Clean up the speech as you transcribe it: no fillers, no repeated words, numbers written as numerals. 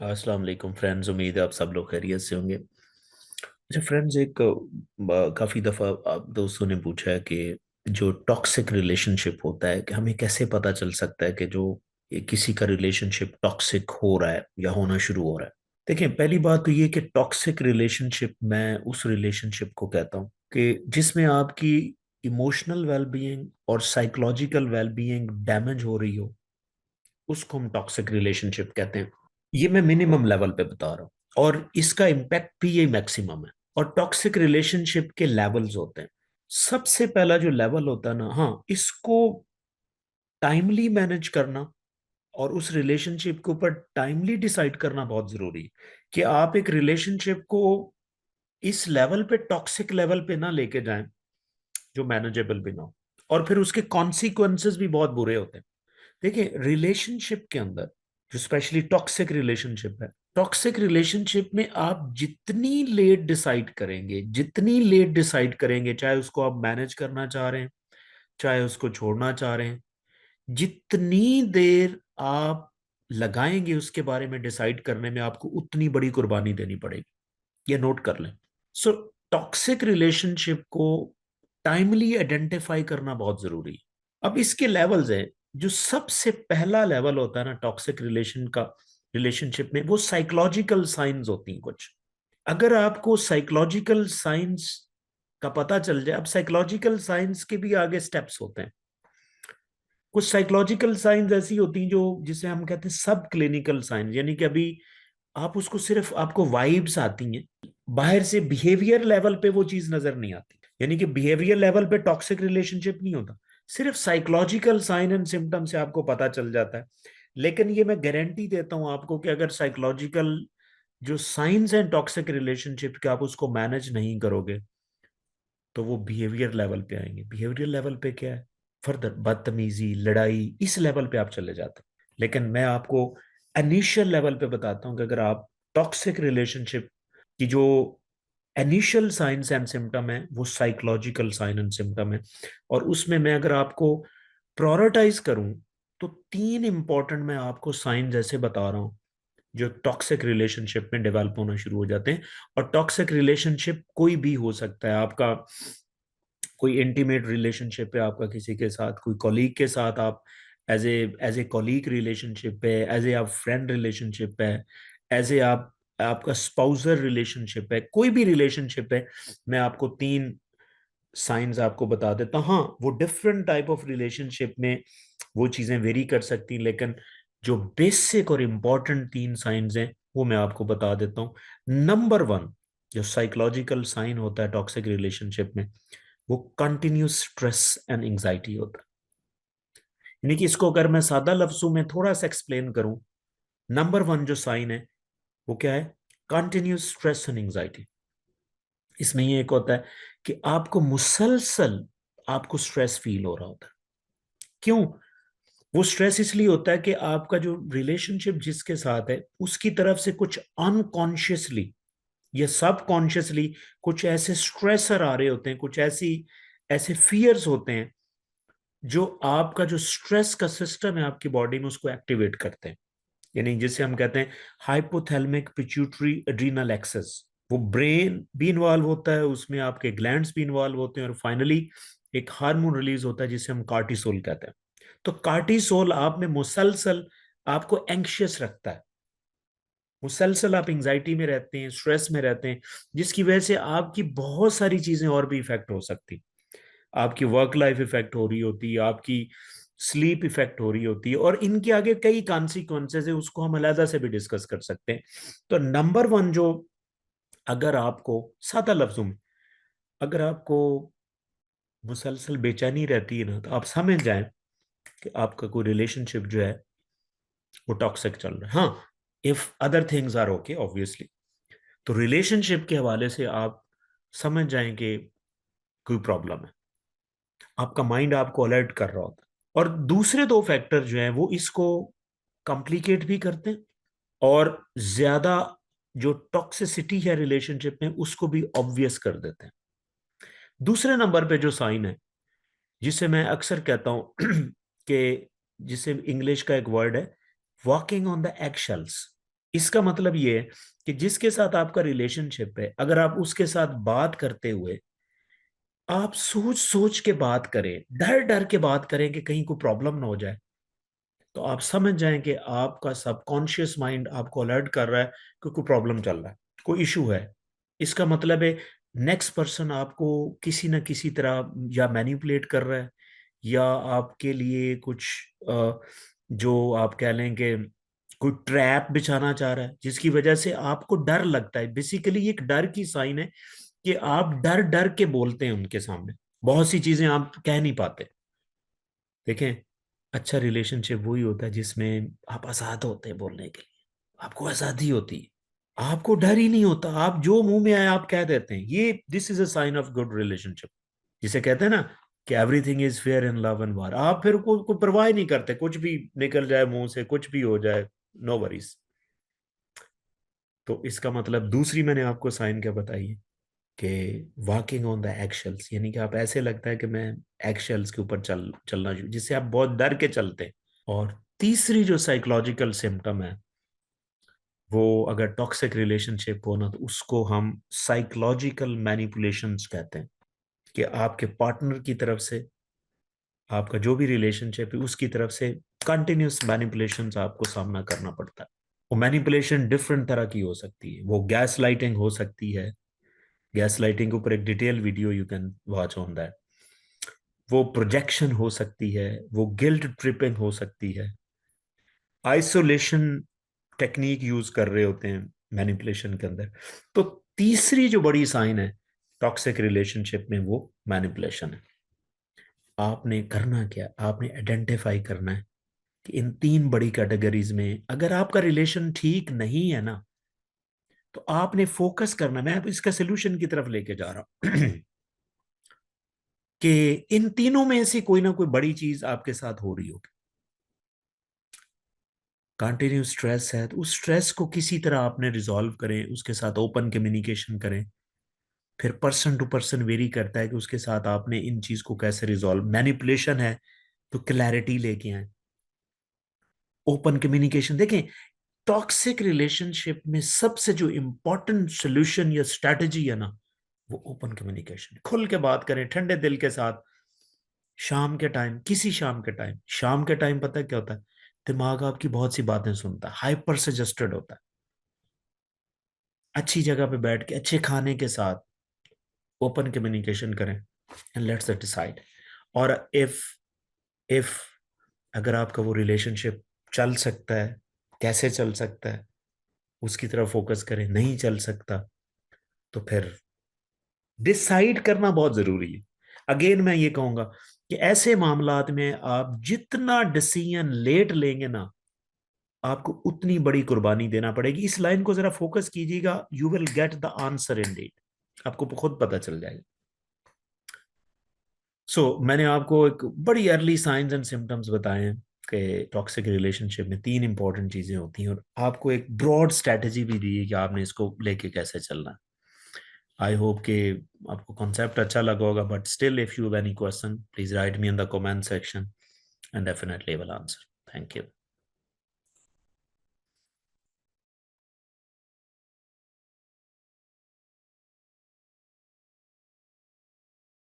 अस्सलाम वालेकुम फ्रेंड्स। उम्मीद है आप सब लोग खैरियत से होंगे। अच्छा फ्रेंड्स, एक काफ़ी दफ़ा आप दोस्तों ने पूछा है कि जो टॉक्सिक रिलेशनशिप होता है कि हमें कैसे पता चल सकता है कि जो किसी का रिलेशनशिप टॉक्सिक हो रहा है या होना शुरू हो रहा है। देखिए, पहली बात तो ये कि टॉक्सिक रिलेशनशिप, मैं उस रिलेशनशिप को कहता हूँ कि जिसमें आपकी इमोशनल वेलबीइंग और साइकोलॉजिकल वेलबीइंग डैमेज हो रही हो, उसको हम टॉक्सिक रिलेशनशिप कहते हैं। ये मैं मिनिमम लेवल पे बता रहा हूँ, और इसका इम्पैक्ट भी ये मैक्सिमम है। और टॉक्सिक रिलेशनशिप के लेवल्स होते हैं। सबसे पहला जो लेवल होता है ना, हाँ, इसको टाइमली मैनेज करना और उस रिलेशनशिप के ऊपर टाइमली डिसाइड करना बहुत जरूरी है कि आप एक रिलेशनशिप को इस लेवल पे, टॉक्सिक लेवल पे ना लेके जाएं जो मैनेजेबल भी ना हो, और फिर उसके कॉन्सिक्वेंसेस भी बहुत बुरे होते हैं। देखिए, रिलेशनशिप के अंदर जो स्पेशली टॉक्सिक रिलेशनशिप है, टॉक्सिक रिलेशनशिप में आप जितनी लेट डिसाइड करेंगे, चाहे उसको आप मैनेज करना चाह रहे हैं, चाहे उसको छोड़ना चाह रहे हैं, जितनी देर आप लगाएंगे उसके बारे में डिसाइड करने में, आपको उतनी बड़ी कुर्बानी देनी पड़ेगी। ये नोट कर लें। सो टॉक्सिक रिलेशनशिप को टाइमली आइडेंटिफाई करना बहुत जरूरी है। अब इसके लेवल्स हैं। जो सबसे पहला लेवल होता है ना टॉक्सिक रिलेशनशिप में, वो साइकोलॉजिकल साइंस होती हैं कुछ। अगर आपको साइकोलॉजिकल साइंस का पता चल जाए, अब साइकोलॉजिकल साइंस के भी आगे स्टेप्स होते हैं। कुछ साइकोलॉजिकल साइंस ऐसी होती हैं जो, जिसे हम कहते हैं सब क्लिनिकल साइंस, यानी कि अभी आप उसको सिर्फ, आपको वाइब्स आती हैं, बाहर से बिहेवियर लेवल पे वो चीज नजर नहीं आती। यानी कि बिहेवियर लेवल पे टॉक्सिक रिलेशनशिप नहीं होता, सिर्फ साइकोलॉजिकल साइन एंड सिम्टम से आपको पता चल जाता है। लेकिन ये मैं गारंटी देता हूं आपको कि अगर साइकोलॉजिकल जो साइंस एंड टॉक्सिक रिलेशनशिप के आप उसको मैनेज नहीं करोगे, तो वो बिहेवियर लेवल पे आएंगे। बिहेवियर लेवल पे क्या है? फर्दर बदतमीजी, लड़ाई, इस लेवल पे आप चले जाते हैं। लेकिन मैं आपको इनिशियल लेवल पे बताता हूं कि अगर आप टॉक्सिक रिलेशनशिप की जो इनिशियल साइंस एंड सिम्टम है, वो साइकोलॉजिकल साइन एंड सिम्टम है। और उसमें मैं अगर आपको प्रायोरिटाइज करूं, तो तीन इंपॉर्टेंट मैं आपको साइन जैसे बता रहा हूं जो टॉक्सिक रिलेशनशिप में डेवलप होना शुरू हो जाते हैं। और टॉक्सिक रिलेशनशिप कोई भी हो सकता है। आपका कोई इंटीमेट रिलेशनशिप है आपका किसी के साथ, कोई कॉलीग के साथ, आप एज ए कॉलीग रिलेशनशिप है, एज ए आप फ्रेंड रिलेशनशिप है, एज ए आप आपका स्पाउसर रिलेशनशिप है, कोई भी रिलेशनशिप है। मैं आपको तीन साइंस आपको बता देता हूँ। हाँ, वो डिफरेंट टाइप ऑफ रिलेशनशिप में वो चीजें वेरी कर सकती हैं, लेकिन जो बेसिक और इम्पोर्टेंट तीन साइंस हैं वो मैं आपको बता देता हूँ। नंबर वन, जो साइकोलॉजिकल साइन होता है टॉक्सिक रिलेशनशिप में, वो कंटिन्यूस स्ट्रेस एंड एंजाइटी होता है। यानी कि इसको अगर मैं सादा लफ्जों में थोड़ा सा एक्सप्लेन करूं, नंबर वन जो साइन है वो क्या है? Continuous stress and anxiety. इसमें ये एक होता है कि आपको मुसलसल आपको स्ट्रेस फील हो रहा होता है। क्यों? वो स्ट्रेस इसलिए होता है कि आपका जो रिलेशनशिप जिसके साथ है, उसकी तरफ से कुछ अनकॉन्शियसली या सबकॉन्शियसली कुछ ऐसे स्ट्रेसर आ रहे होते हैं, कुछ ऐसी ऐसे फियर्स होते हैं जो आपका जो स्ट्रेस का सिस्टम है आपकी बॉडी में, उसको एक्टिवेट करते हैं। यानी जिसे हम कहते हैं हाइपोथैलेमिक पिट्यूटरी एड्रीनल एक्सेस। वो ब्रेन भी इन्वॉल्व होता है उसमें, आपके ग्लैंड्स भी इन्वॉल्व होते हैं, और फाइनली एक हार्मोन रिलीज होता है जिसे हम कार्टिसोल कहते हैं। तो कार्टिसोल आप में मुसलसल आपको एंग्शियस रखता है। मुसलसल आप एंजाइटी में रहते हैं, स्ट्रेस में रहते हैं, जिसकी वजह से आपकी बहुत सारी चीजें और भी इफेक्ट हो सकती। आपकी वर्क लाइफ इफेक्ट हो रही होती है, आपकी स्लीप इफेक्ट हो रही होती है, और इनके आगे कई कॉन्सिक्वेंसेस है, उसको हम अलग से भी डिस्कस कर सकते हैं। तो नंबर वन जो, अगर आपको सादा लफ्जों में, अगर आपको मुसलसल बेचैनी रहती है ना, तो आप समझ जाएं कि आपका कोई रिलेशनशिप जो है वो टॉक्सिक चल रहा है। हाँ, if other things are okay obviously, तो रिलेशनशिप के हवाले से आप समझ जाएं कि कोई प्रॉब्लम है। आपका माइंड आपको अलर्ट कर रहा होता है। और दूसरे दो फैक्टर जो हैं वो इसको कॉम्प्लिकेट भी करते हैं, और ज्यादा जो टॉक्सिसिटी है रिलेशनशिप में उसको भी ऑब्वियस कर देते हैं। दूसरे नंबर पे जो साइन है, जिसे मैं अक्सर कहता हूं कि जिसे इंग्लिश का एक वर्ड है, walking on the egg shells. इसका मतलब ये है कि जिसके साथ आपका रिलेशनशिप है, अगर आप उसके साथ बात करते हुए आप सोच सोच के बात करें, डर डर के बात करें कि कहीं कोई प्रॉब्लम ना हो जाए, तो आप समझ जाएं कि आपका सबकॉन्शियस माइंड आपको अलर्ट कर रहा है कि कोई प्रॉब्लम चल रहा है, कोई इशू है। इसका मतलब है नेक्स्ट पर्सन आपको किसी न किसी तरह या मैनिपुलेट कर रहा है, या आपके लिए कुछ जो आप कह लें कि कोई ट्रैप बिछाना चाह रहा है, जिसकी वजह से आपको डर लगता है। बेसिकली एक डर की साइन है कि आप डर डर के बोलते हैं उनके सामने, बहुत सी चीजें आप कह नहीं पाते। देखें, अच्छा रिलेशनशिप वही होता है जिसमें आप आजाद होते हैं बोलने के लिए, आपको आजादी होती है, आपको डर ही नहीं होता, आप जो मुंह में आए आप कह देते हैं। ये this is a sign of good relationship. जिसे कहते हैं ना कि everything is fair in love and war, आप फिर कोई परवाह ही नहीं करते, कुछ भी निकल जाए मुंह से, कुछ भी हो जाए, नो वरीज। तो इसका मतलब दूसरी मैंने आपको साइन क्या बताई है कि वॉकिंग ऑन द एक्शल्स, यानी कि आप ऐसे लगता है कि मैं एक्शल्स के ऊपर चलना शुरू, जिससे आप बहुत डर के चलते हैं। और तीसरी जो साइकोलॉजिकल सिम्टम है, वो अगर टॉक्सिक रिलेशनशिप हो ना, तो उसको हम साइकोलॉजिकल मैनिपुलेशंस कहते हैं। कि आपके पार्टनर की तरफ से, आपका जो भी रिलेशनशिप है उसकी तरफ से कंटिन्यूस मैनिपुलेशंस आपको सामना करना पड़ता है। वो मैनिपुलेशन डिफरेंट तरह की हो सकती है, वो गैस लाइटिंग हो सकती है। गैस लाइटिंग के ऊपर एक detail video you can watch on that. वो प्रोजेक्शन हो सकती है, वो गिल्ट ट्रिपिंग हो सकती है, आइसोलेशन टेक्निक यूज कर रहे होते हैं मैनिपुलेशन के अंदर। तो तीसरी जो बड़ी साइन है टॉक्सिक रिलेशनशिप में, वो मैनिपुलेशन है। आपने करना क्या, आपने आइडेंटिफाई करना है कि इन तीन बड़ी कैटेगरीज में अगर आपका रिलेशन ठीक नहीं है ना, तो आपने फोकस करना। मैं अब इसका सोल्यूशन की तरफ लेके जा रहा हूं कि इन तीनों में से कोई ना कोई बड़ी चीज आपके साथ हो रही होगी। कंटिन्यू स्ट्रेस है तो उस स्ट्रेस को किसी तरह आपने रिजॉल्व करें, उसके साथ ओपन कम्युनिकेशन करें। फिर पर्सन टू पर्सन वेरी करता है कि उसके साथ आपने इन चीज को कैसे रिजॉल्व। मैनिपुलेशन है तो क्लैरिटी लेके आए, ओपन कम्युनिकेशन। देखें, टॉक्सिक रिलेशनशिप में सबसे जो इंपॉर्टेंट सोल्यूशन या स्ट्रेटजी है ना, वो ओपन कम्युनिकेशन। खुल के बात करें ठंडे दिल के साथ। शाम के टाइम, किसी शाम के टाइम पता है क्या होता है, दिमाग आपकी बहुत सी बातें सुनता है, हाइपर सजेस्टेड होता है। अच्छी जगह पे बैठ के अच्छे खाने के साथ ओपन कम्युनिकेशन करें एंड लेट्स डिसाइड। और इफ अगर आपका वो रिलेशनशिप चल सकता है, कैसे चल सकता है, उसकी तरफ फोकस करें। नहीं चल सकता तो फिर डिसाइड करना बहुत जरूरी है। अगेन मैं ये कहूंगा कि ऐसे मामलात में आप जितना डिसीजन लेट लेंगे ना, आपको उतनी बड़ी कुर्बानी देना पड़ेगी। इस लाइन को जरा फोकस कीजिएगा, you will get the answer in date, आपको खुद पता चल जाएगा। मैंने आपको एक बड़ी अर्ली साइंस एंड सिम्टम्स बताए हैं कि टॉक्सिक रिलेशनशिप में तीन इंपॉर्टेंट चीजें होती हैं, और आपको एक ब्रॉड स्ट्रेटेजी भी दी है कि आपने इसको लेके कैसे चलना है। आई होप कि आपको कॉन्सेप्ट अच्छा लगा होगा, but still if you have any question please right me in the comment section and definitely will answer. Thank you.